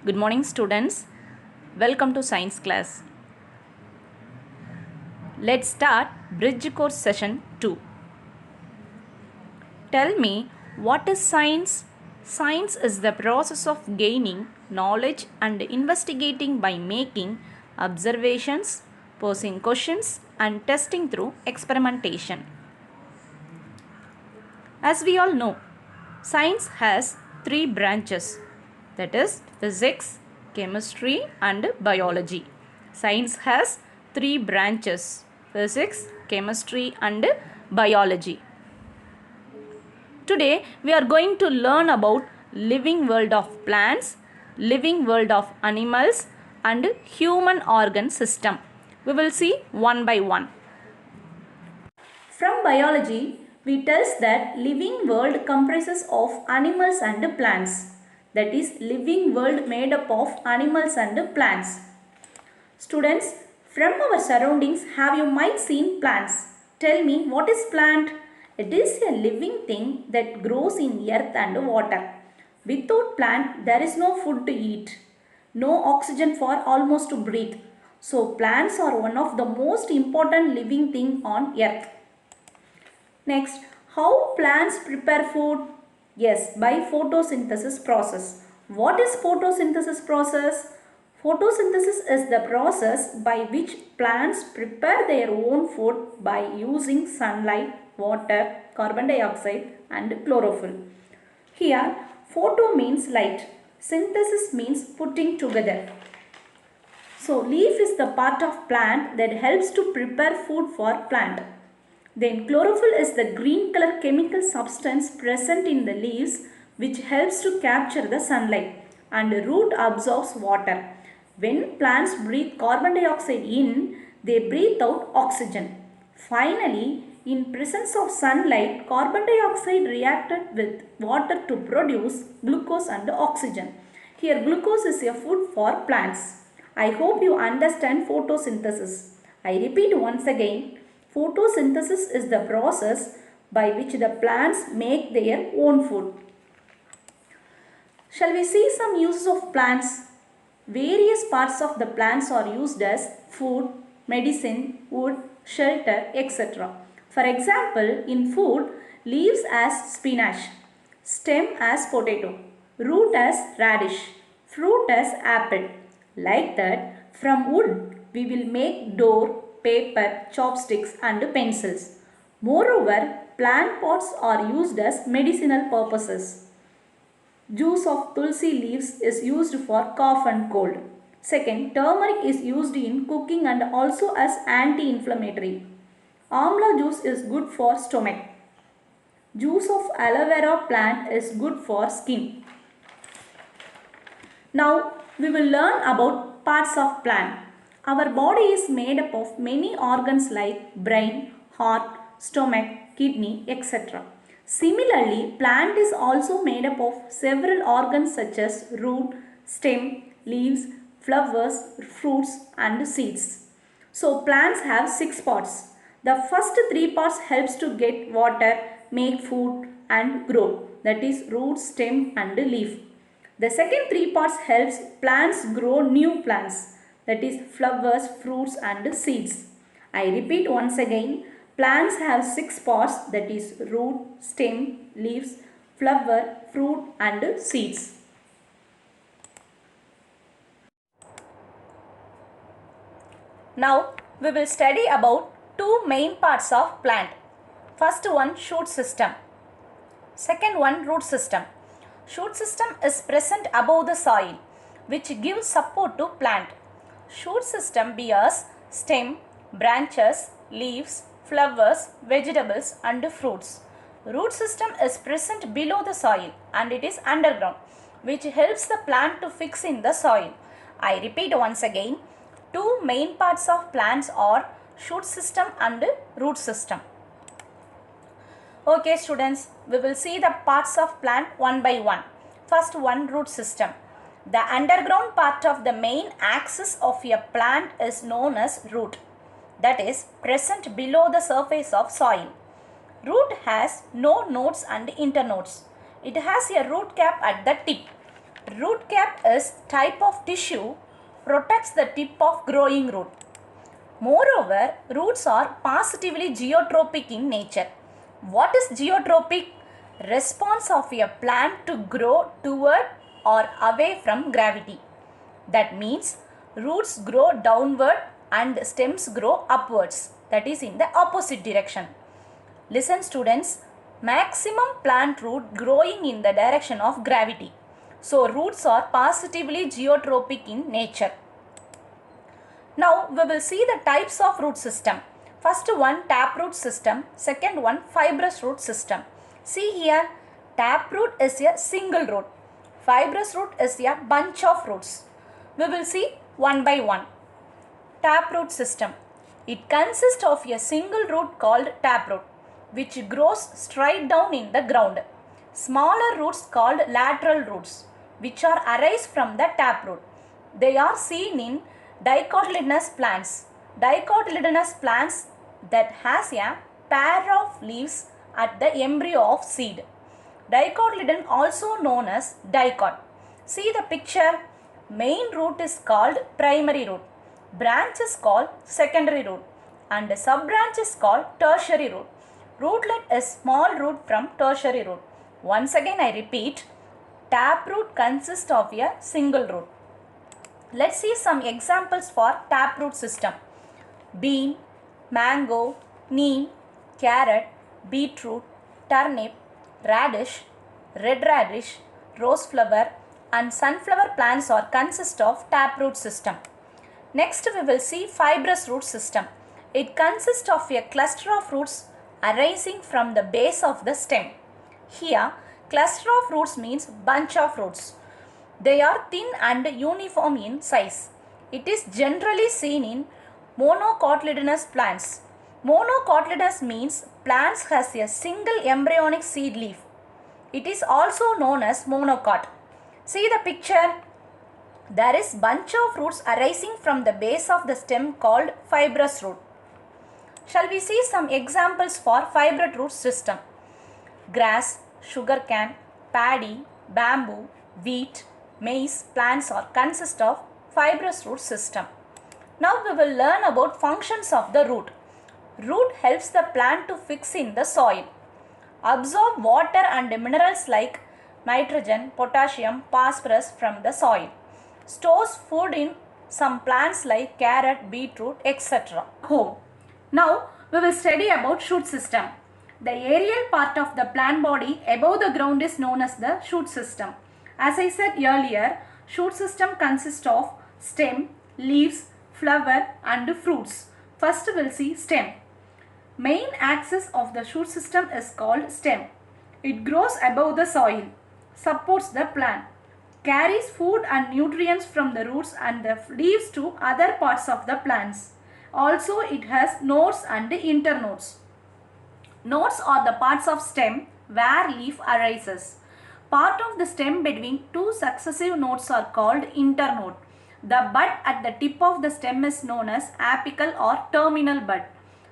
Good morning, students. Welcome to science class. Let's start Bridge Course Session 2. Tell me, what is science? Science is the process of gaining knowledge and investigating by making observations, posing questions, and testing through experimentation. As we all know, science has three branches, that is physics, chemistry and biology. Science has three branches, physics, chemistry and biology. Today we are going to learn about living world of plants, living world of animals and human organ system. We will see one by one. From biology, we tells that living world comprises of animals and plants. That is, living world made up of animals and plants. Students, from our surroundings, have you might seen plants? Tell me, what is plant? It is a living thing that grows in earth and water. Without plant, there is no food to eat, no oxygen for almost to breathe. So plants are one of the most important living thing on earth. Next, how plants prepare food? Yes, by photosynthesis process. What is photosynthesis process? Photosynthesis is the process by which plants prepare their own food by using sunlight, water, carbon dioxide and chlorophyll. Here, photo means light. Synthesis means putting together. So, leaf is the part of plant that helps to prepare food for plant. Then chlorophyll is the green color chemical substance present in the leaves which helps to capture the sunlight, and the root absorbs water. When plants breathe carbon dioxide in, they breathe out oxygen. Finally, in presence of sunlight, carbon dioxide reacted with water to produce glucose and oxygen. Here glucose is a food for plants. I hope you understand photosynthesis. I repeat once again. Photosynthesis is the process by which the plants make their own food. Shall we see some uses of plants? Various parts of the plants are used as food, medicine, wood, shelter, etc. For example, in food, leaves as spinach, stem as potato, root as radish, fruit as apple. Like that, from wood we will make door, paper, chopsticks and pencils. Moreover, plant pots are used as medicinal purposes. Juice of tulsi leaves is used for cough and cold. Second, turmeric is used in cooking and also as anti-inflammatory. Amla juice is good for stomach. Juice of aloe vera plant is good for skin. Now, we will learn about parts of plant. Our body is made up of many organs like brain, heart, stomach, kidney, etc. Similarly, plant is also made up of several organs such as root, stem, leaves, flowers, fruits and seeds. So plants have 6 parts. The first 3 parts helps to get water, make food and grow. That is root, stem and leaf. The second 3 parts helps plants grow new plants, that is flowers, fruits and seeds. I repeat once again, plants have 6 parts, that is root, stem, leaves, flower, fruit and seeds. Now we will study about two main parts of plant. First one, shoot system. Second one, root system. Shoot system is present above the soil, which gives support to plant. Shoot system bears stem, branches, leaves, flowers, vegetables and fruits. Root system is present below the soil and it is underground, which helps the plant to fix in the soil. I repeat once again, two main parts of plants are shoot system and root system. Okay students, we will see the parts of plant one by one. First one, root system. The underground part of the main axis of a plant is known as root, that is present below the surface of soil. Root has no nodes and internodes. It has a root cap at the tip. Root cap is type of tissue protects the tip of growing root. Moreover, roots are positively geotropic in nature. What is geotropic? Response of a plant to grow toward or away from gravity. That means roots grow downward and stems grow upwards. That is in the opposite direction. Listen students, maximum plant root growing in the direction of gravity. So roots are positively geotropic in nature. Now we will see the types of root system. First one taproot system, second one fibrous root system. See here, taproot is a single root. Fibrous root is a bunch of roots. We will see one by one. Taproot system. It consists of a single root called taproot, which grows straight down in the ground. Smaller roots called lateral roots, which are arise from the taproot. They are seen in dicotyledonous plants. Dicotyledonous plants that has a pair of leaves at the embryo of seed. Dicotyledon also known as dicot. See the picture. Main root is called primary root. Branch is called secondary root. And the sub-branch is called tertiary root. Rootlet is small root from tertiary root. Once again I repeat, taproot consists of a single root. Let's see some examples for taproot system. Bean, mango, neem, carrot, beetroot, turnip, radish, red radish, rose flower and sunflower plants are consist of taproot system. Next we will see fibrous root system. It consists of a cluster of roots arising from the base of the stem. Here cluster of roots means bunch of roots. They are thin and uniform in size. It is generally seen in monocotyledonous plants. Monocotyledonous means plants has a single embryonic seed leaf. It is also known as monocot. See the picture. There is bunch of roots arising from the base of the stem called fibrous root. Shall we see some examples for fibrous root system? Grass, sugarcane, paddy, bamboo, wheat, maize plants are consist of fibrous root system. Now we will learn about functions of the root. Root helps the plant to fix in the soil, absorb water and minerals like nitrogen, potassium, phosphorus from the soil, stores food in some plants like carrot, beetroot, etc. Home. Now we will study about shoot system. The aerial part of the plant body above the ground is known as the shoot system. As I said earlier, shoot system consists of stem, leaves, flower and fruits. First we will see stem. Main axis of the shoot system is called stem. It grows above the soil, supports the plant, carries food and nutrients from the roots and the leaves to other parts of the plants. Also it has nodes and internodes. Nodes are the parts of stem where leaf arises. Part of the stem between two successive nodes are called internode. The bud at the tip of the stem is known as apical or terminal bud.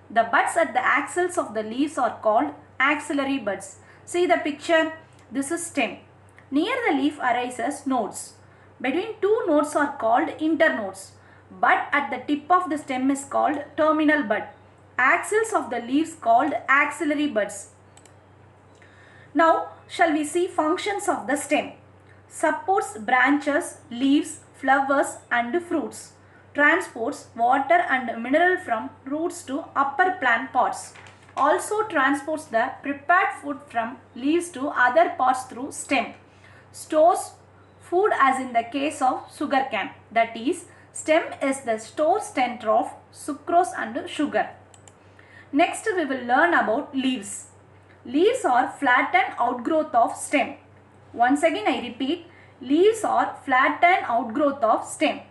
The buds at the axils of the leaves are called axillary buds. See the picture. This is stem. Near the leaf arises nodes. Between two nodes are called internodes. Bud at the tip of the stem is called terminal bud. Axils of the leaves called axillary buds. Now shall we see functions of the stem. Supports branches, leaves, flowers and fruits. Transports water and mineral from roots to upper plant parts. Also transports the prepared food from leaves to other parts through stem. Stores food as in the case of sugarcane. That is, stem is the store center of sucrose and sugar. Next we will learn about leaves. Leaves are flattened outgrowth of stem. Once again I repeat, leaves are flattened outgrowth of stem.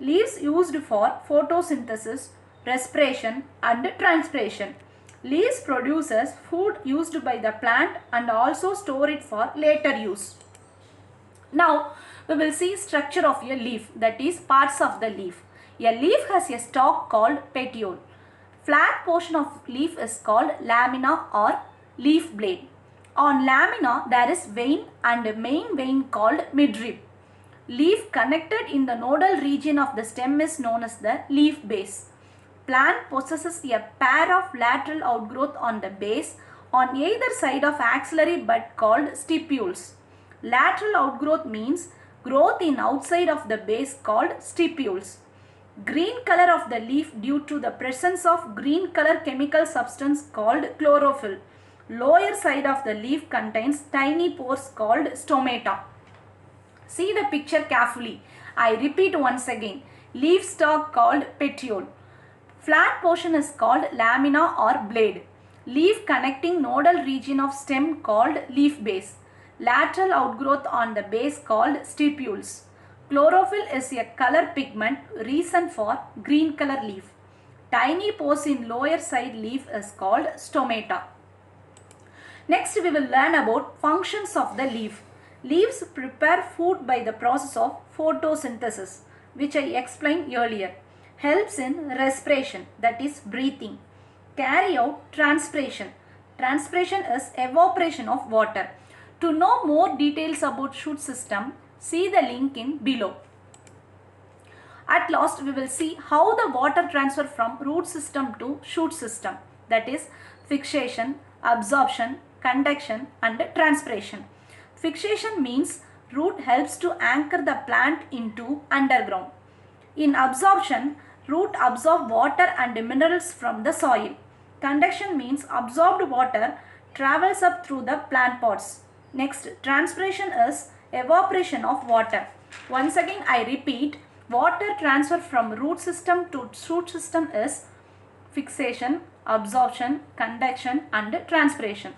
Leaves used for photosynthesis, respiration and transpiration. Leaves produces food used by the plant and also store it for later use. Now we will see structure of a leaf, that is parts of the leaf. A leaf has a stalk called petiole. Flat portion of leaf is called lamina or leaf blade. On lamina there is vein and main vein called midrib. Leaf connected in the nodal region of the stem is known as the leaf base. Plant possesses a pair of lateral outgrowth on the base on either side of axillary bud called stipules. Lateral outgrowth means growth in outside of the base called stipules. Green color of the leaf due to the presence of green color chemical substance called chlorophyll. Lower side of the leaf contains tiny pores called stomata. See the picture carefully. I repeat once again. Leaf stalk called petiole. Flat portion is called lamina or blade. Leaf connecting nodal region of stem called leaf base. Lateral outgrowth on the base called stipules. Chlorophyll is a color pigment reason for green color leaf. Tiny pores in lower side leaf is called stomata. Next we will learn about functions of the leaf. Leaves prepare food by the process of photosynthesis, which I explained earlier. Helps in respiration, that is breathing. Carry out transpiration. Transpiration is evaporation of water. To know more details about shoot system, see the link in below. At last, we will see how the water transfer from root system to shoot system, that is fixation, absorption, conduction and transpiration. Fixation means root helps to anchor the plant into underground. In absorption, root absorb water and minerals from the soil. Conduction means absorbed water travels up through the plant pods. Next, transpiration is evaporation of water. Once again I repeat, water transfer from root system to shoot system is fixation, absorption, conduction and transpiration.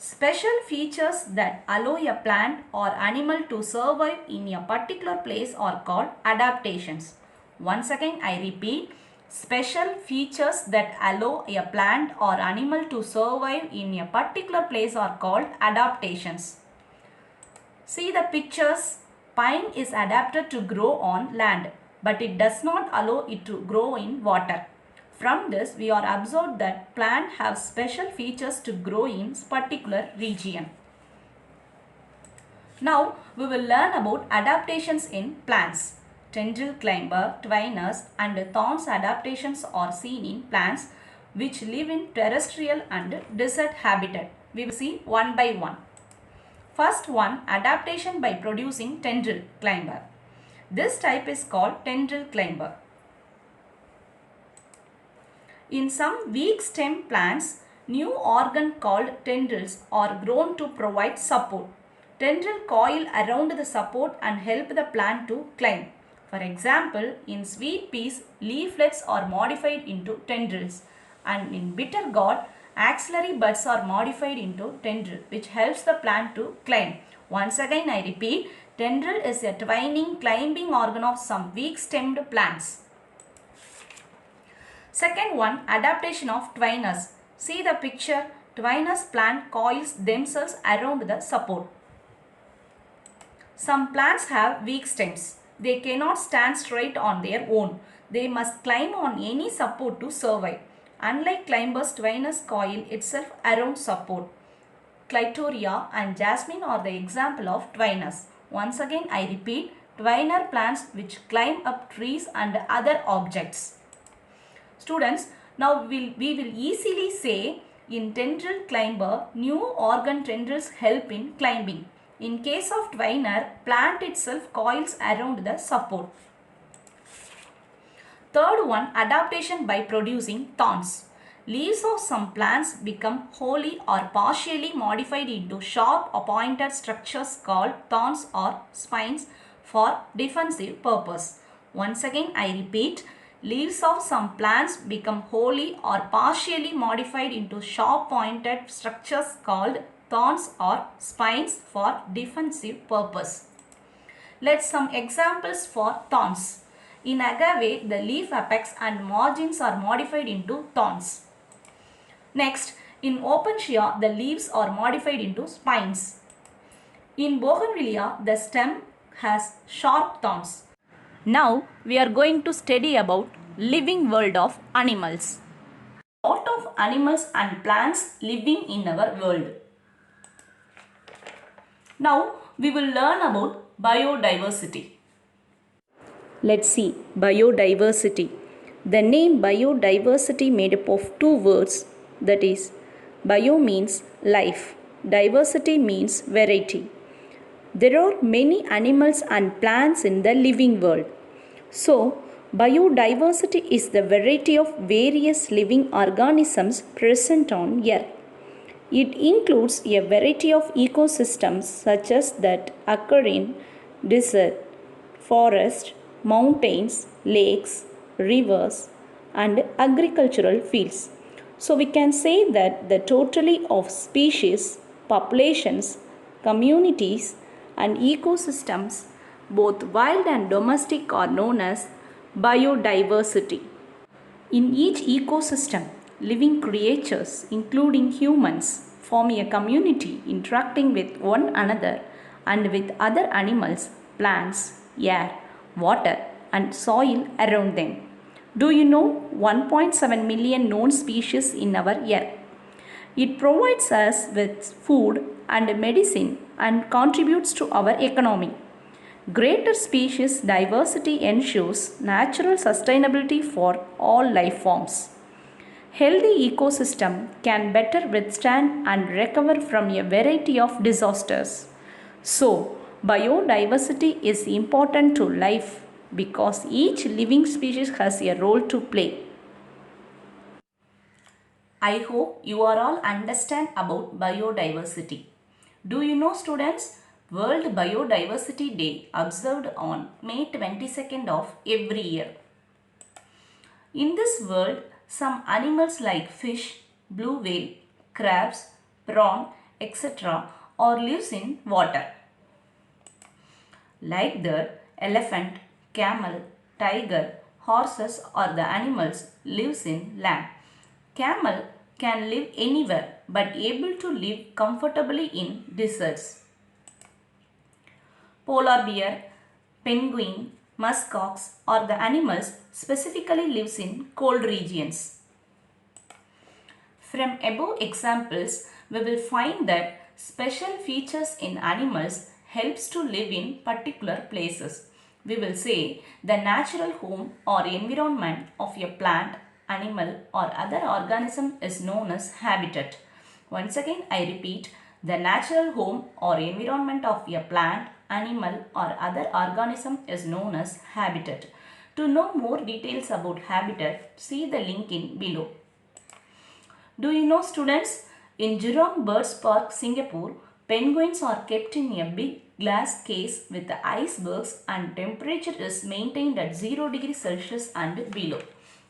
Special features that allow a plant or animal to survive in a particular place are called adaptations. Once again I repeat, special features that allow a plant or animal to survive in a particular place are called adaptations. See the pictures. Pine is adapted to grow on land, but it does not allow it to grow in water. From this, we are observed that plants have special features to grow in particular region. Now, we will learn about adaptations in plants. Tendril climber, twiners and thorns adaptations are seen in plants which live in terrestrial and desert habitat. We will see one by one. First one, adaptation by producing tendril climber. This type is called tendril climber. In some weak stem plants, new organ called tendrils are grown to provide support. Tendril coil around the support and help the plant to climb. For example, in sweet peas, leaflets are modified into tendrils, and in bitter gourd, axillary buds are modified into tendril, which helps the plant to climb. Once again I repeat, tendril is a twining climbing organ of some weak stemmed plants. Second one, adaptation of twiners. See the picture. Twiners plant coils themselves around the support. Some plants have weak stems. They cannot stand straight on their own. They must climb on any support to survive. Unlike climbers, twiners coil itself around support. Clitoria and jasmine are the example of twiners. Once again I repeat, twiner plants which climb up trees and other objects. Students, now we will easily say in tendril climber, new organ tendrils help in climbing. In case of twiner, plant itself coils around the support. Third one, adaptation by producing thorns. Leaves of some plants become wholly or partially modified into sharp pointed structures called thorns or spines for defensive purpose. Once again I repeat, leaves of some plants become wholly or partially modified into sharp pointed structures called thorns or spines for defensive purpose. Let's some examples for thorns. In agave, the leaf apex and margins are modified into thorns. Next, in opuntia, the leaves are modified into spines. In bougainvillea, the stem has sharp thorns. Now we are going to study about living world of animals. Lot of animals and plants living in our world. Now we will learn about biodiversity. Let's see biodiversity. The name biodiversity made up of two words, that is, bio means life, diversity means variety. There are many animals and plants in the living world. So, biodiversity is the variety of various living organisms present on Earth. It includes a variety of ecosystems such as that occur in desert, forest, mountains, lakes, rivers, and agricultural fields. So we can say that the totality of species, populations, communities, and ecosystems, both wild and domestic, are known as biodiversity. In each ecosystem, living creatures, including humans, form a community interacting with one another and with other animals, plants, air, water, and soil around them. Do you know 1.7 million known species in our Earth? It provides us with food and medicine and contributes to our economy. Greater species diversity ensures natural sustainability for all life forms. Healthy ecosystem can better withstand and recover from a variety of disasters. So, biodiversity is important to life because each living species has a role to play. I hope you are all understand about biodiversity. Do you know, students, World Biodiversity Day observed on May 22nd of every year. In this world, some animals like fish, blue whale, crabs, prawn, etc. are lives in water. Like the elephant, camel, tiger, horses or the animals lives in land. Camel can live anywhere but able to live comfortably in deserts. Polar bear, penguin, muskox or the animals specifically lives in cold regions. From above examples, we will find that special features in animals helps to live in particular places. We will say the natural home or environment of a plant, animal or other organism is known as habitat. Once again I repeat, the natural home or environment of a plant, animal or other organism is known as habitat. To know more details about habitat, see the link in below. Do you know, students, in Jurong Birds Park, Singapore, penguins are kept in a big glass case with the icebergs and temperature is maintained at 0 degrees Celsius and below.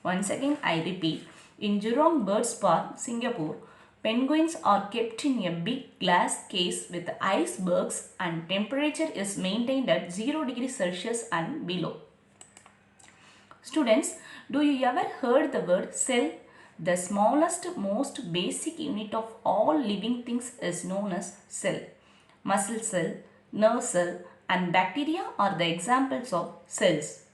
Once again I repeat, in Jurong Birds Park, Singapore, penguins are kept in a big glass case with icebergs and temperature is maintained at 0 degrees Celsius and below. Students, do you ever heard the word cell? The smallest, most basic unit of all living things is known as cell. Muscle cell, nerve cell and bacteria are the examples of cells.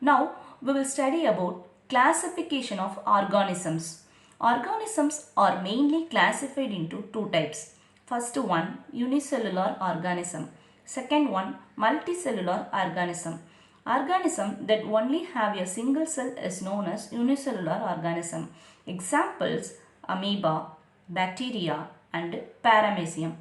Now, we will study about classification of organisms. Organisms are mainly classified into two types. First one, unicellular organism. Second one, multicellular organism. Organism that only have a single cell is known as unicellular organism. Examples, amoeba, bacteria and paramecium.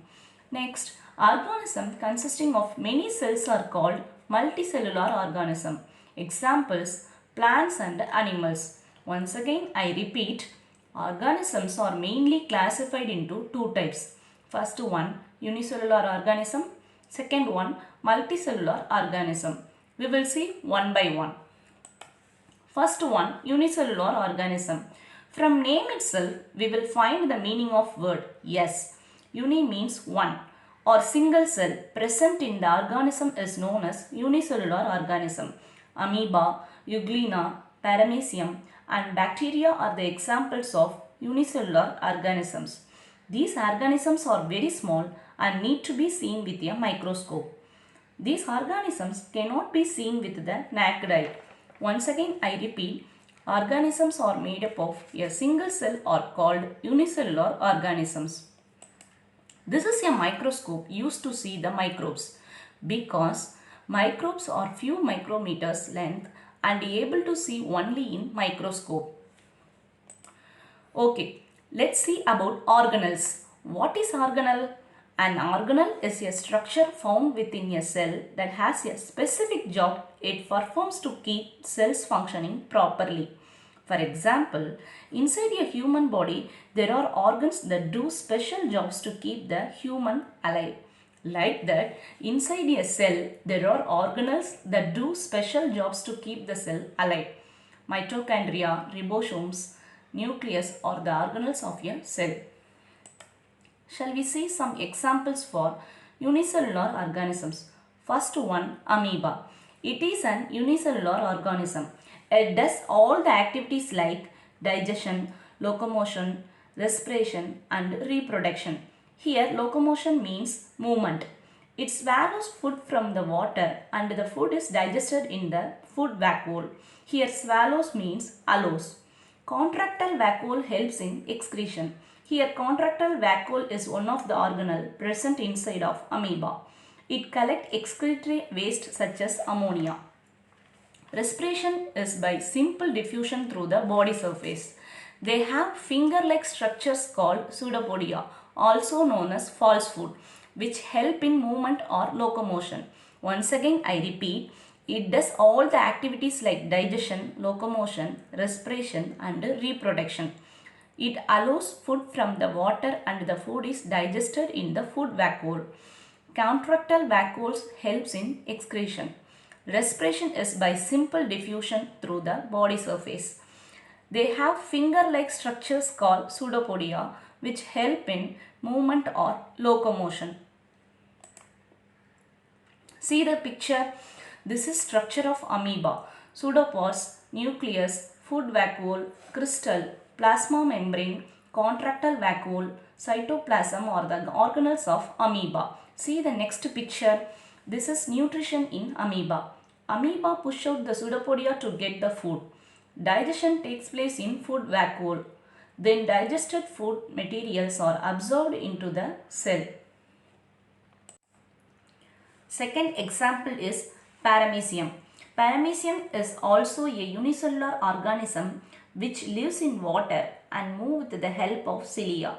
Next, organism consisting of many cells are called multicellular organism. Examples, plants and animals. Once again I repeat, organisms are mainly classified into two types. First one, unicellular organism. Second one, multicellular organism. We will see one by one. First one, unicellular organism. From name itself, we will find the meaning of word yes. Uni means one or single cell present in the organism is known as unicellular organism. Amoeba, Euglena, Paramecium and bacteria are the examples of unicellular organisms. These organisms are very small and need to be seen with a microscope. These organisms cannot be seen with the naked eye. Once again I repeat, organisms are made up of a single cell or called unicellular organisms. This is a microscope used to see the microbes. because microbes are few micrometers length and able to see only in microscope. Okay, let's see about organelles. What is organelle? An organelle is a structure found within a cell that has a specific job it performs to keep cells functioning properly. For example, inside a human body, there are organs that do special jobs to keep the human alive. Like that, inside a cell, there are organelles that do special jobs to keep the cell alive. Mitochondria, ribosomes, nucleus are the organelles of a cell. Shall we see some examples for unicellular organisms? First one, amoeba. It is an unicellular organism. It does all the activities like digestion, locomotion, respiration and reproduction. Here locomotion means movement. It swallows food from the water and the food is digested in the food vacuole. Here swallows means allows. Contractile vacuole helps in excretion. Here contractile vacuole is one of the organelle present inside of amoeba. It collects excretory waste such as ammonia. Respiration is by simple diffusion through the body surface. They have finger-like structures called pseudopodia, also known as false foot, which help in movement or locomotion. Once again I repeat, it does all the activities like digestion, locomotion, respiration and reproduction. It allows food from the water and the food is digested in the food vacuole. Contractile vacuoles helps in excretion. Respiration is by simple diffusion through the body surface. They have finger-like structures called pseudopodia which help in movement or locomotion. See the picture. This is structure of amoeba. Pseudopods, nucleus, food vacuole, crystal, plasma membrane, contractile vacuole, cytoplasm are the organelles of amoeba. See the next picture. This is nutrition in amoeba. Amoeba push out the pseudopodia to get the food. Digestion takes place in food vacuole. Then digested food materials are absorbed into the cell. Second example is paramecium. Paramecium is also a unicellular organism which lives in water and moves with the help of cilia.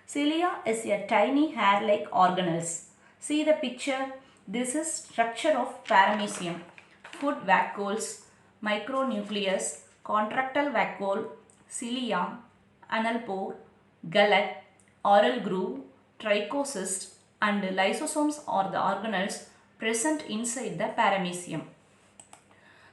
Cilia is a tiny hair-like organelles. See the picture. This is structure of paramecium. Food vacuoles, micronucleus, contractile vacuole, cilia, anal pore, gullet, oral groove, trichocyst and lysosomes are the organelles present inside the paramecium.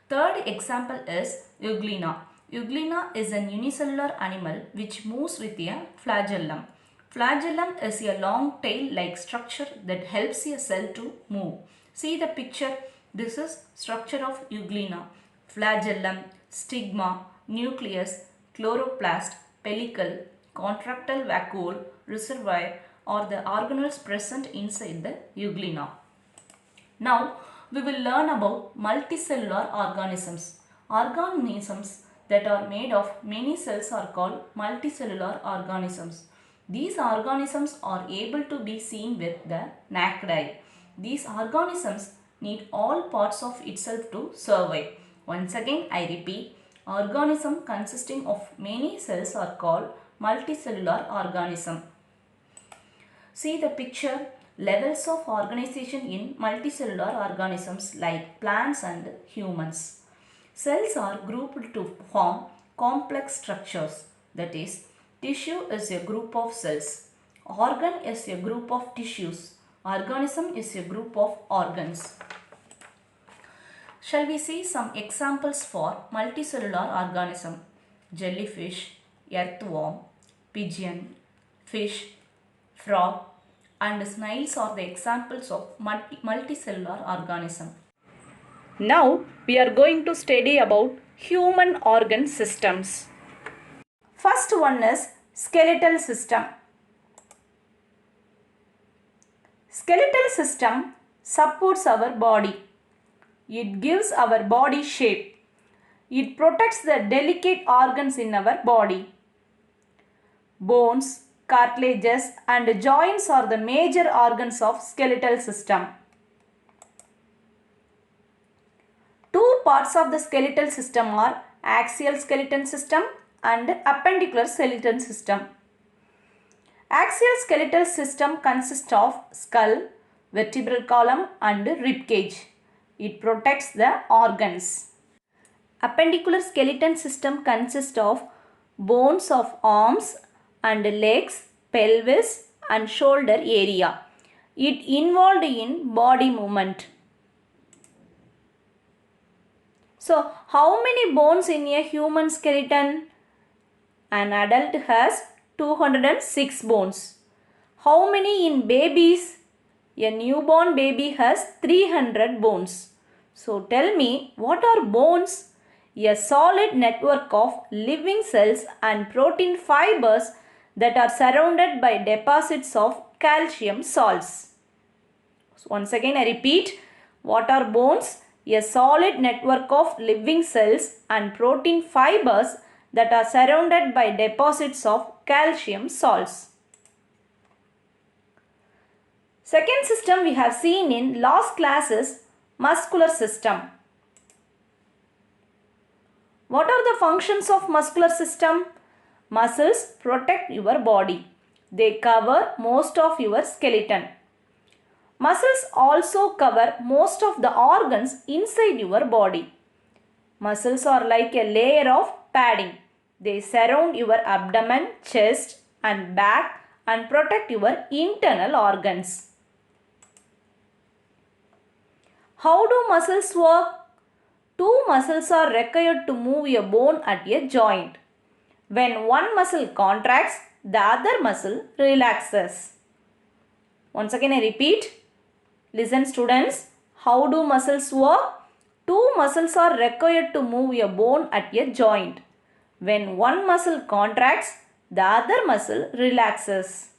Third example is Euglena. Euglena is an unicellular animal which moves with a flagellum. Flagellum is a long tail-like structure that helps a cell to move. See the picture. This is structure of Euglena. Flagellum, stigma, nucleus, chloroplast, pellicle, contractile vacuole, reservoir are the organelles present inside the Euglena. Now we will learn about multicellular organisms. Organisms that are made of many cells are called multicellular organisms. These organisms are able to be seen with the naked eye. These organisms need all parts of itself to survive. Once again I repeat, organism consisting of many cells are called multicellular organism. See the picture. Levels of organization in multicellular organisms like plants and humans. Cells are grouped to form complex structures. That is, tissue is a group of cells. Organ is a group of tissues. Organism is a group of organs. Shall we see some examples for multicellular organism? Jellyfish, earthworm, pigeon, fish, frog, and snails are the examples of multicellular organism. Now we are going to study about human organ systems. First one is skeletal system. Skeletal system supports our body. It gives our body shape. It protects the delicate organs in our body. Bones, cartilages and joints are the major organs of skeletal system. parts of the skeletal system are axial skeleton system and appendicular skeleton system. Axial skeletal system consists of skull, vertebral column and rib cage. It protects the organs. Appendicular skeleton system consists of bones of arms and legs, pelvis and shoulder area. It involved in body movement. So, how many bones in a human skeleton? An adult has 206 bones. How many in babies? A newborn baby has 300 bones. So, tell me, what are bones? A solid network of living cells and protein fibers that are surrounded by deposits of calcium salts. So once again I repeat, what are bones? A solid network of living cells and protein fibers that are surrounded by deposits of calcium salts. Second system we have seen in last class is muscular system. What are the functions of muscular system? Muscles protect your body. They cover most of your skeleton. Muscles also cover most of the organs inside your body. Muscles are like a layer of padding. They surround your abdomen, chest and back and protect your internal organs. How do muscles work? Two muscles are required to move a bone at a joint. When one muscle contracts, the other muscle relaxes. Once again I repeat. Listen students. How do muscles work? Two muscles are required to move a bone at a joint. When one muscle contracts, the other muscle relaxes.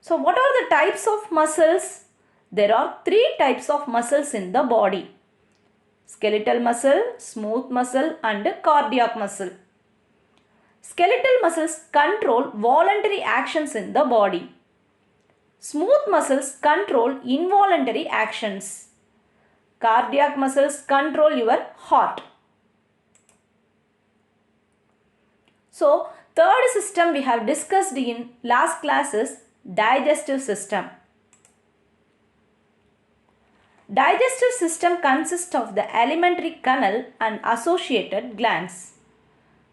So what are the types of muscles? There are three types of muscles in the body. Skeletal muscle, smooth muscle and cardiac muscle. Skeletal muscles control voluntary actions in the body. Smooth muscles control involuntary actions. Cardiac muscles control your heart. So, third system we have discussed in last class is digestive system. Digestive system consists of the alimentary canal and associated glands.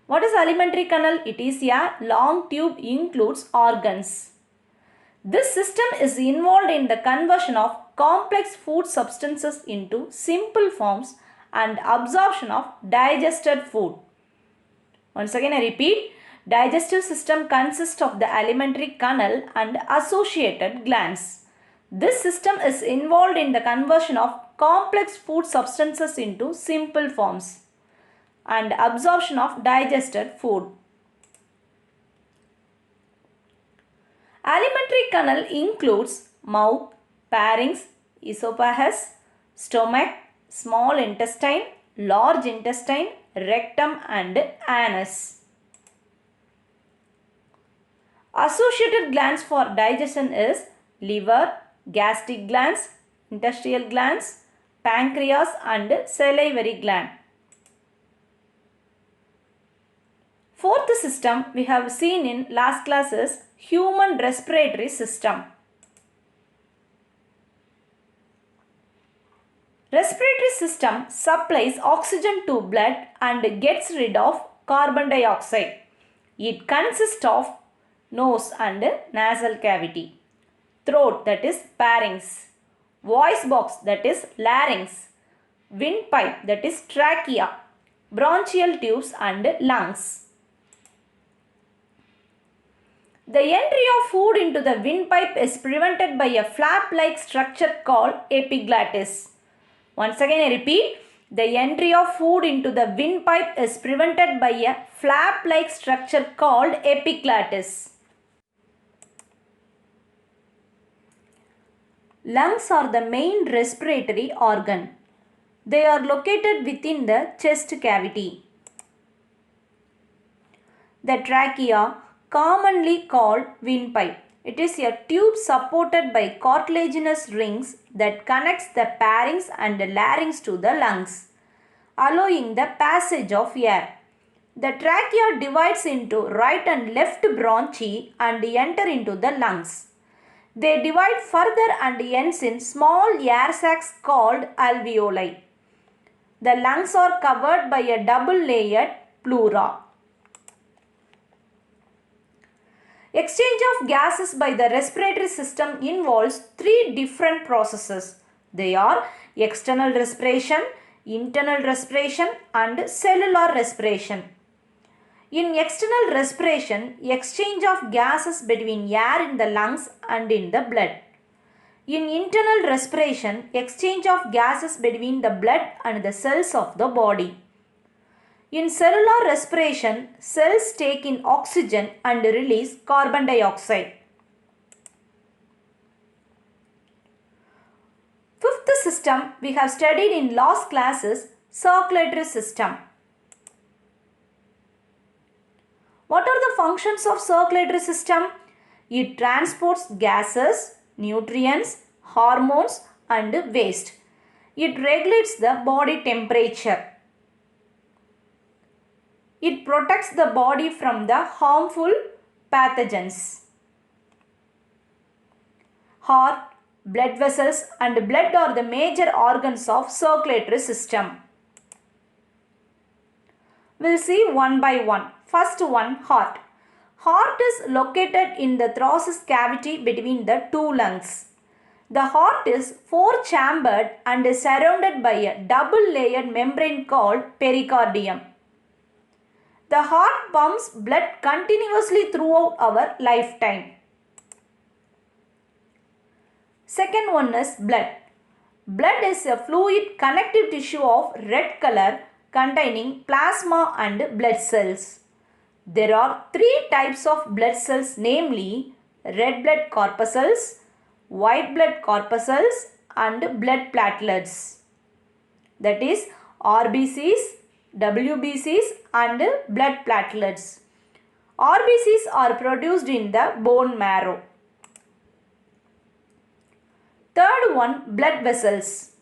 What is alimentary canal? It is a long tube, includes organs. This system is involved in the conversion of complex food substances into simple forms and absorption of digested food. Once again I repeat, digestive system consists of the alimentary canal and associated glands. This system is involved in the conversion of complex food substances into simple forms and absorption of digested food. Alimentary canal includes mouth, pharynx, esophagus, stomach, small intestine, large intestine, rectum and anus. Associated glands for digestion is liver, gastric glands, intestinal glands, pancreas and salivary gland. Fourth system we have seen in last class is human respiratory system. Respiratory system supplies oxygen to blood and gets rid of carbon dioxide. It consists of nose and nasal cavity, throat that is pharynx, voice box that is larynx, windpipe that is trachea, bronchial tubes and lungs. The entry of food into the windpipe is prevented by a flap-like structure called epiglottis. Once again I repeat, the entry of food into the windpipe is prevented by a flap-like structure called epiglottis. Lungs are the main respiratory organ. They are located within the chest cavity. The trachea, commonly called windpipe, It is a tube supported by cartilaginous rings that connects the pharynx and the larynx to the lungs, allowing the passage of air. The trachea divides into right and left bronchi and enter into the lungs. They divide further and ends in small air sacs called alveoli. The lungs are covered by a double-layered pleura. Exchange of gases by the respiratory system involves three different processes. They are external respiration, internal respiration and cellular respiration. In external respiration, exchange of gases between air in the lungs and in the blood. In internal respiration, exchange of gases between the blood and the cells of the body. In cellular respiration, cells take in oxygen and release carbon dioxide. Fifth system we have studied in last class is circulatory system. What are the functions of circulatory system? It transports gases, nutrients, hormones and waste. It regulates the body temperature. It protects the body from the harmful pathogens. Heart, blood vessels and blood are the major organs of circulatory system. We'll see one by one. First one, heart. Heart is located in the thoracic cavity between the two lungs. The heart is four-chambered and is surrounded by a double-layered membrane called pericardium. The heart pumps blood continuously throughout our lifetime. Second one is blood. Blood is a fluid connective tissue of red color containing plasma and blood cells. There are three types of blood cells, namely red blood corpuscles, white blood corpuscles and blood platelets. That is RBCs, WBCs and blood platelets. RBCs are produced in the bone marrow. Third one, blood vessels.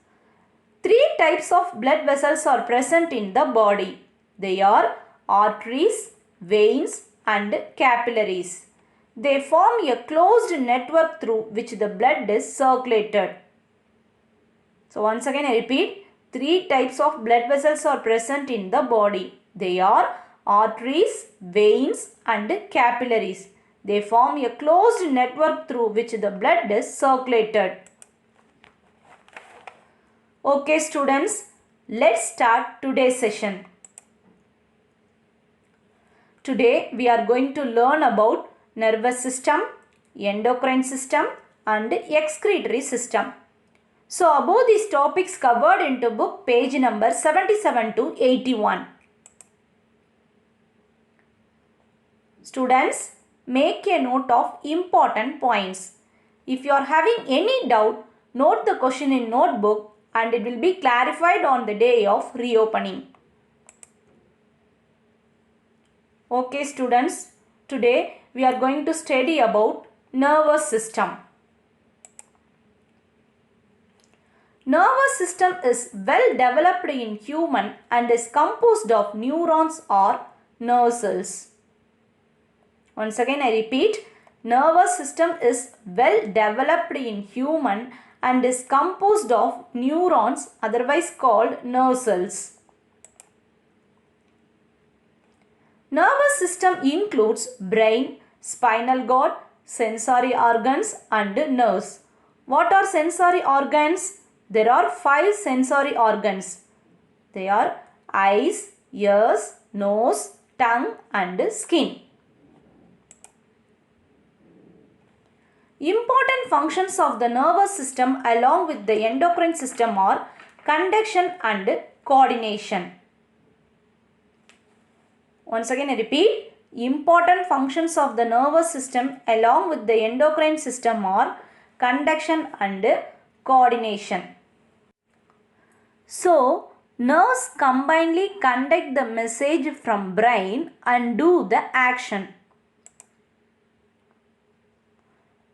Three types of blood vessels are present in the body. They are arteries, veins and capillaries. They form a closed network through which the blood is circulated. So once again I repeat, three types of blood vessels are present in the body. They are arteries, veins and capillaries. They form a closed network through which the blood is circulated. Okay students, let's start today's session. Today we are going to learn about nervous system, endocrine system and excretory system. So above these topics covered into book page number 77 to 81. Students, make a note of important points. If you are having any doubt, note the question in notebook and it will be clarified on the day of reopening. Okay students, today we are going to study about nervous system. Nervous system is well developed in human and is composed of neurons or nerve cells. Once again I repeat, nervous system is well developed in human and is composed of neurons, otherwise called nerve cells. Nervous system includes brain, spinal cord, sensory organs and nerves. What are sensory organs? There are 5 sensory organs. They are eyes, ears, nose, tongue and skin. Important functions of the nervous system along with the endocrine system are conduction and coordination. Once again I repeat, important functions of the nervous system along with the endocrine system are conduction and coordination. So, nerves combinedly conduct the message from brain and do the action.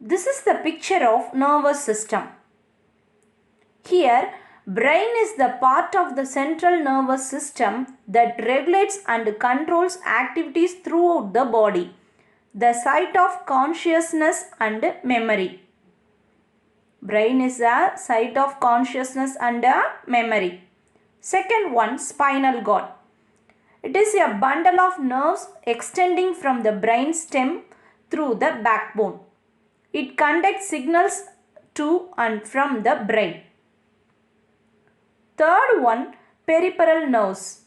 This is the picture of nervous system. Here, brain is the part of the central nervous system that regulates and controls activities throughout the body, the site of consciousness and memory. Brain is a site of consciousness and a memory. Second one, spinal cord. It is a bundle of nerves extending from the brain stem through the backbone. It conducts signals to and from the brain. Third one, peripheral nerves.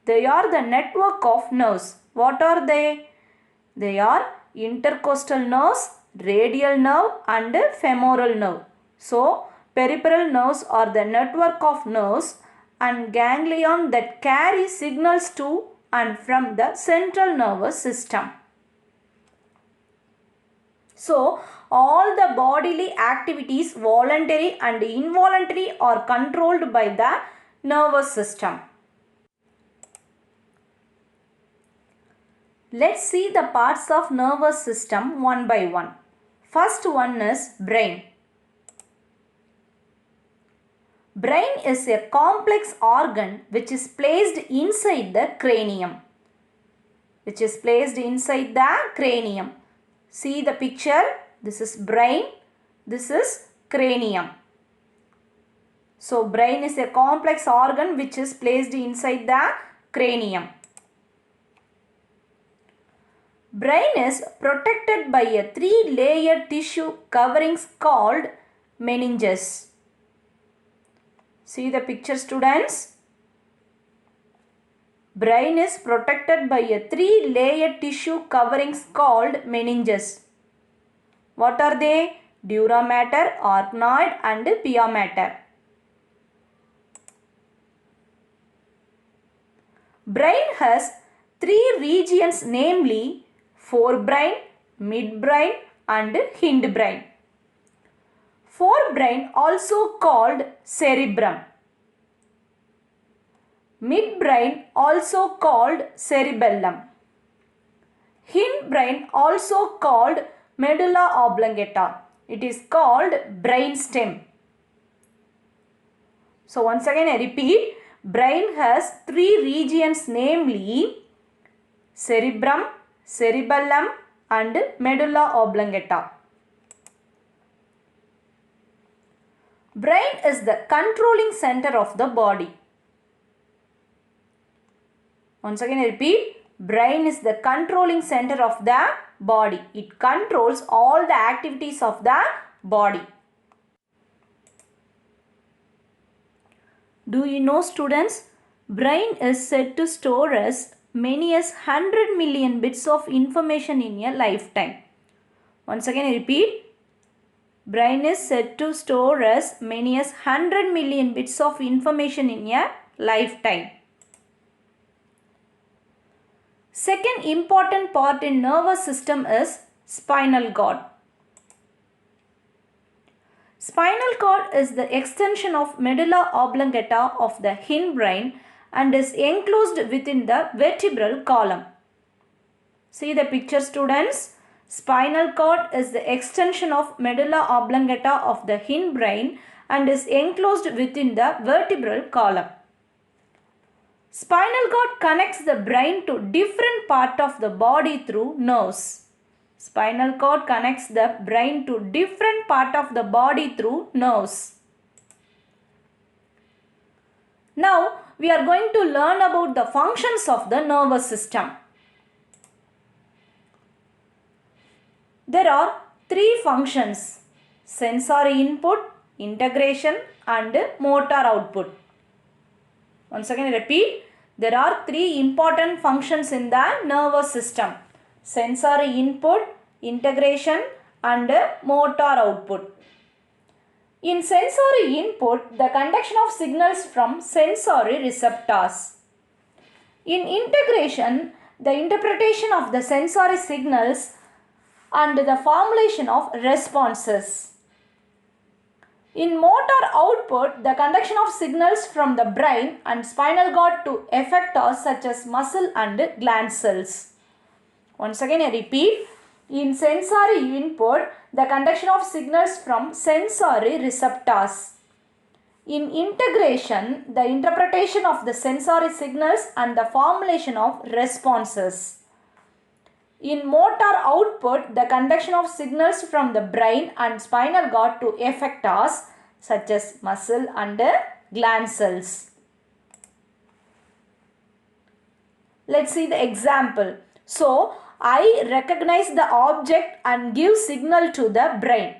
They are the network of nerves. What are they? They are intercostal nerves, radial nerve and femoral nerve. So, peripheral nerves are the network of nerves and ganglion that carry signals to and from the central nervous system. So, all the bodily activities, voluntary and involuntary, are controlled by the nervous system. Let's see the parts of nervous system one by one. First one is brain. Brain is a complex organ which is placed inside the cranium. See the picture. This is brain. This is cranium. So, brain is a complex organ which is placed inside the cranium. Brain is protected by a 3-layered tissue coverings called meninges. See the picture, students. Brain is protected by a 3-layered tissue coverings called meninges. What are they? Dura mater, organoid and pia mater. Brain has 3 regions, namely forebrain, midbrain and hindbrain. Forebrain also called cerebrum. Midbrain also called cerebellum. Hindbrain also called medulla oblongata. It is called brainstem. So once again I repeat, brain has 3 regions, namely cerebrum, cerebellum and medulla oblongata. Brain is the controlling center of the body. Once again I repeat, brain is the controlling center of the body. It controls all the activities of the body. Do you know, students, brain is said to store as many as 100 million bits of information in a lifetime. Once again I repeat, brain is said to store as many as 100 million bits of information in a lifetime. Second important part in nervous system is spinal cord. Spinal cord is the extension of medulla oblongata of the hindbrain and is enclosed within the vertebral column. See the picture, students. Spinal cord is the extension of medulla oblongata of the hindbrain and is enclosed within the vertebral column. Spinal cord connects the brain to different parts of the body through nerves. Spinal cord connects the brain to different parts of the body through nerves. Now, we are going to learn about the functions of the nervous system. There are 3 functions: sensory input, integration and motor output. Once again I repeat, there are 3 important functions in the nervous system: sensory input, integration and motor output. In sensory input, the conduction of signals from sensory receptors. In integration, the interpretation of the sensory signals and the formulation of responses. In motor output, the conduction of signals from the brain and spinal cord to effectors such as muscle and gland cells. Once again I repeat, In sensory input, the conduction of signals from sensory receptors. In integration, the interpretation of the sensory signals and the formulation of responses. In motor output, the conduction of signals from the brain and spinal cord to effectors such as muscle and gland cells. Let's see the example. So, I recognize the object and give signal to the brain.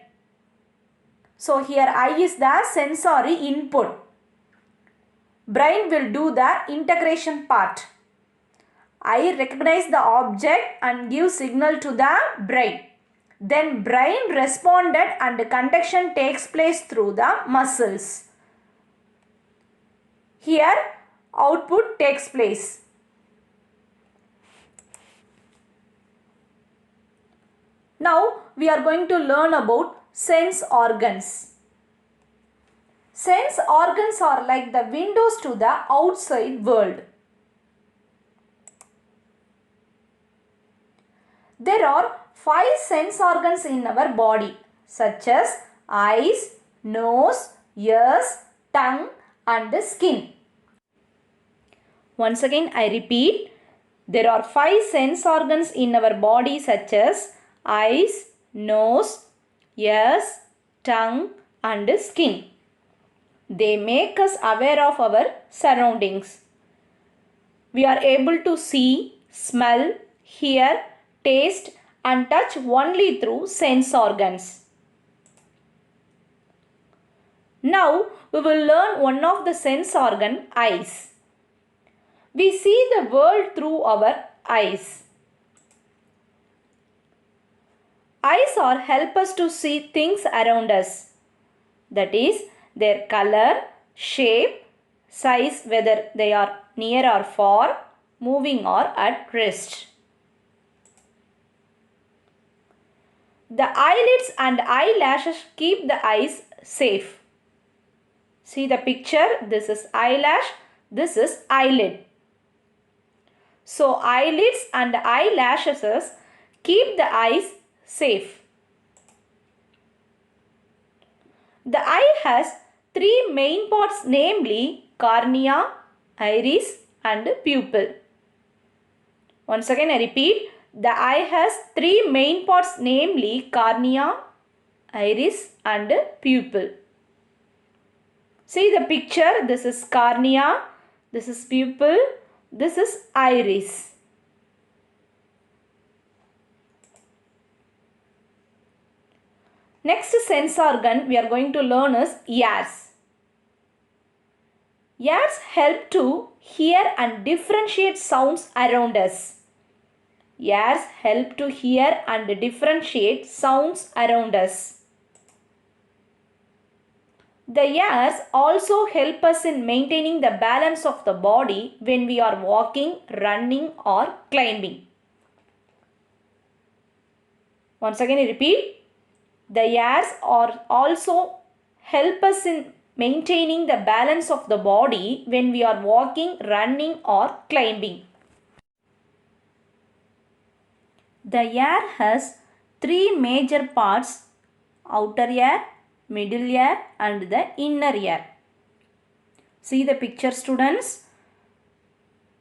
So, here I is the sensory input. Brain will do the integration part. I recognize the object and give signal to the brain. Then brain responded and conduction takes place through the muscles. Here output takes place. Now we are going to learn about sense organs. Sense organs are like the windows to the outside world. There are 5 sense organs in our body such as eyes, nose, ears, tongue and skin. Once again I repeat, there are 5 sense organs in our body such as eyes, nose, ears, tongue and skin. They make us aware of our surroundings. We are able to see, smell, hear, taste and touch only through sense organs. Now we will learn one of the sense organ, eyes. We see the world through our eyes. Eyes are help us to see things around us. That is their color, shape, size, whether they are near or far, moving or at rest. The eyelids and eyelashes keep the eyes safe. See the picture, this is eyelash, this is eyelid. So eyelids and eyelashes keep the eyes safe. The eye has 3 main parts, namely cornea, iris and pupil. Once again I repeat, the eye has 3 main parts, namely cornea, iris and pupil. See the picture, this is cornea, this is pupil, this is iris. Next sense organ we are going to learn is ears. Ears help to hear and differentiate sounds around us. Ears help to hear and differentiate sounds around us. The ears also help us in maintaining the balance of the body when we are walking, running or climbing. Once again I repeat, the ears are also help us in maintaining the balance of the body when we are walking, running or climbing. The ear has 3 major parts, outer ear, middle ear and the inner ear. See the picture students.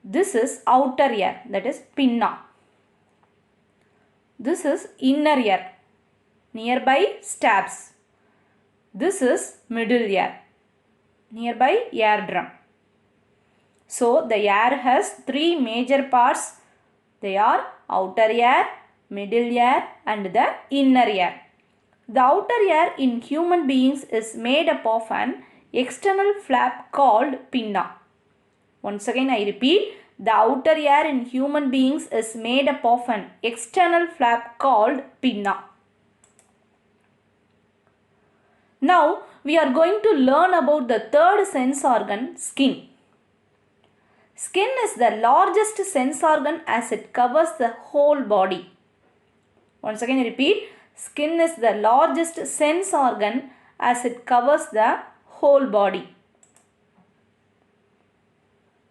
This is outer ear, that is pinna. This is inner ear, nearby stabs. This is middle ear, nearby eardrum. So the ear has 3 major parts. They are outer ear, middle ear and the inner ear. The outer ear in human beings is made up of an external flap called pinna. Once again I repeat, the outer ear in human beings is made up of an external flap called pinna. Now we are going to learn about the third sense organ, skin. Skin is the largest sense organ as it covers the whole body. Once again I repeat, skin is the largest sense organ as it covers the whole body.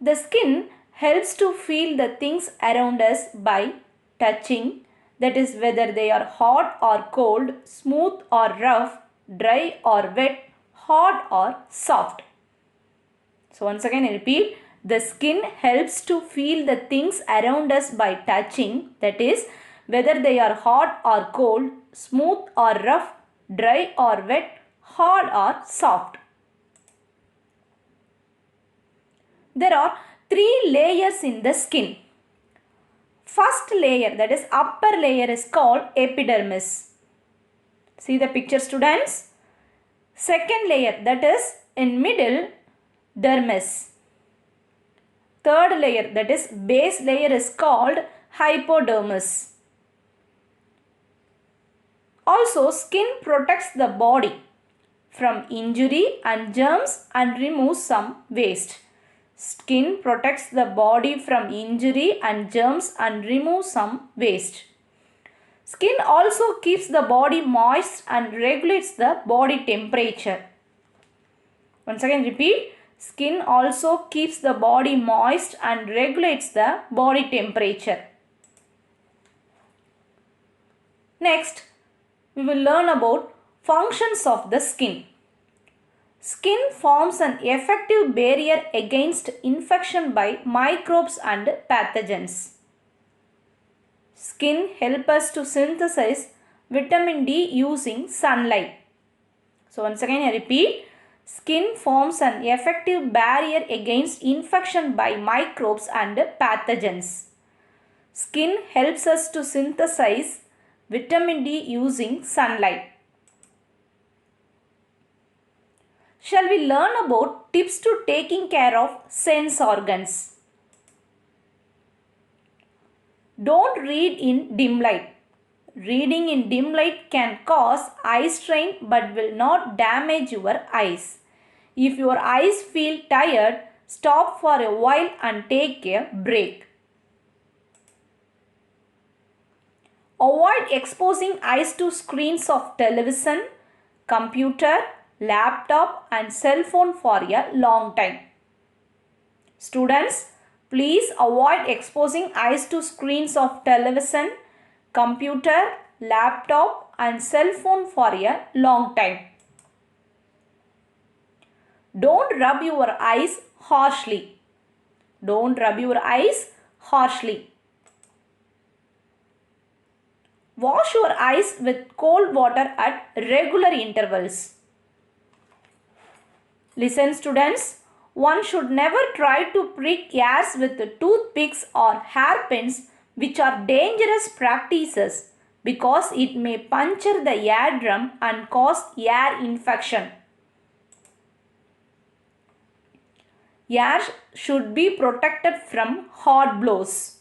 The skin helps to feel the things around us by touching, that is whether they are hot or cold, smooth or rough, dry or wet, hard or soft. So once again I repeat, the skin helps to feel the things around us by touching, that is whether they are hot or cold, smooth or rough, dry or wet, hard or soft. There are 3 layers in the skin. First layer, that is upper layer, is called epidermis. See the picture, students. Second layer, that is in middle, dermis. Third layer, that is base layer, is called hypodermis. Also, skin protects the body from injury and germs and removes some waste. Skin protects the body from injury and germs and removes some waste. Skin also keeps the body moist and regulates the body temperature. Once again repeat, skin also keeps the body moist and regulates the body temperature. Next, we will learn about functions of the skin. Skin forms an effective barrier against infection by microbes and pathogens. Skin helps us to synthesize vitamin D using sunlight. So once again I repeat, skin forms an effective barrier against infection by microbes and pathogens. Skin helps us to synthesize vitamin D using sunlight. Shall we learn about tips to taking care of sense organs? Don't read in dim light. Reading in dim light can cause eye strain but will not damage your eyes. If your eyes feel tired, stop for a while and take a break. Avoid exposing eyes to screens of television, computer, laptop and cell phone for a long time. Students, please avoid exposing eyes to screens of television, computer, laptop and cell phone for a long time. Don't rub your eyes harshly. Don't rub your eyes harshly. Wash your eyes with cold water at regular intervals. Listen students, one should never try to prick ears with toothpicks or hairpins, which are dangerous practices because it may puncture the eardrum and cause ear infection. Ears should be protected from hot blows.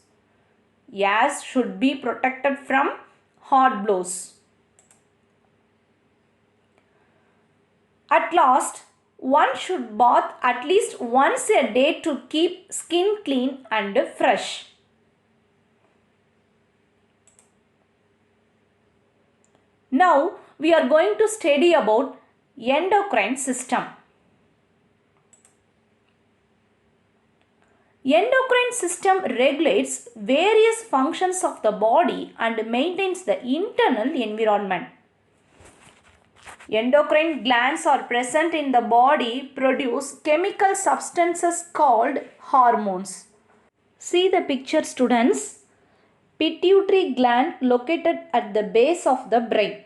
Ears should be protected from hot blows. At last, one should bath at least once a day to keep skin clean and fresh. Now we are going to study about endocrine system. Endocrine system regulates various functions of the body and maintains the internal environment. Endocrine glands are present in the body, produce chemical substances called hormones. See the picture students. Pituitary gland located at the base of the brain.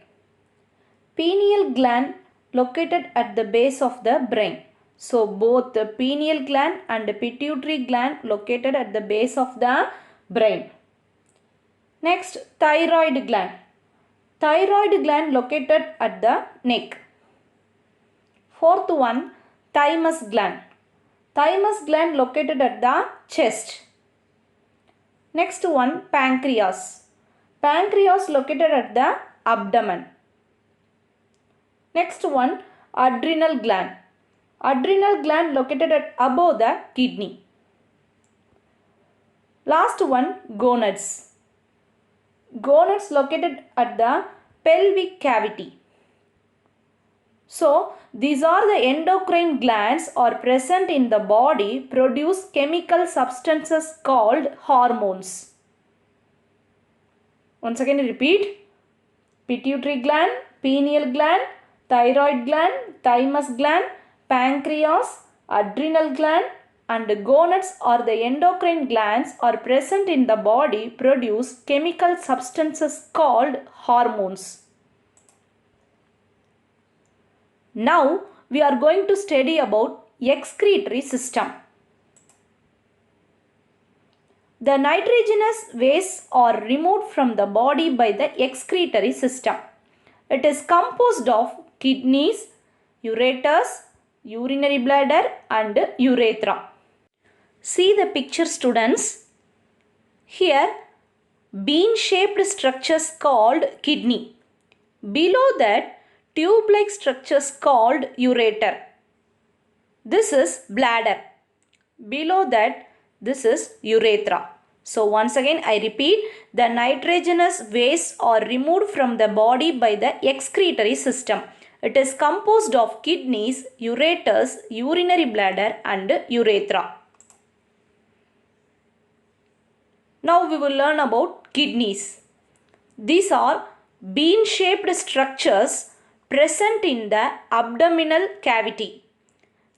Pineal gland located at the base of the brain. So both the pineal gland and the pituitary gland located at the base of the brain. Next, thyroid gland. Thyroid gland located at the neck. Fourth one, thymus gland. Thymus gland located at the chest. Next one, pancreas. Pancreas located at the abdomen. Next one, adrenal gland. Adrenal gland located at above the kidney. Last one, gonads. Gonads located at the pelvic cavity. So, these are the endocrine glands are present in the body, produce chemical substances called hormones. Once again repeat. Pituitary gland, pineal gland, thyroid gland, thymus gland, pancreas, adrenal gland and gonads or the endocrine glands are present in the body produce chemical substances called hormones. Now we are going to study about excretory system. The nitrogenous wastes are removed from the body by the excretory system. It is composed of kidneys, ureters, urinary bladder and urethra. See the picture, students. Here, bean-shaped structures called kidney. Below that, tube-like structures called ureter. This is bladder. Below that, this is urethra. So once again I repeat, the nitrogenous wastes are removed from the body by the excretory system. It is composed of kidneys, ureters, urinary bladder and urethra. Now we will learn about kidneys. These are bean-shaped structures present in the abdominal cavity.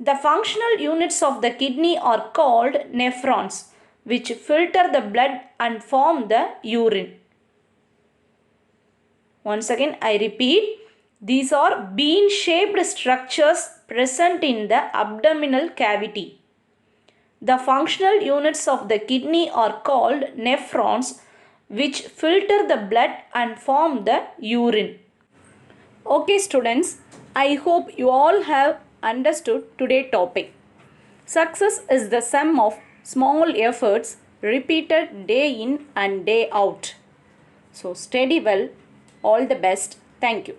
The functional units of the kidney are called nephrons, which filter the blood and form the urine. Once again I repeat, these are bean-shaped structures present in the abdominal cavity. The functional units of the kidney are called nephrons, which filter the blood and form the urine. Okay students, I hope you all have understood today's topic. Success is the sum of small efforts repeated day in and day out. So study well. All the best. Thank you.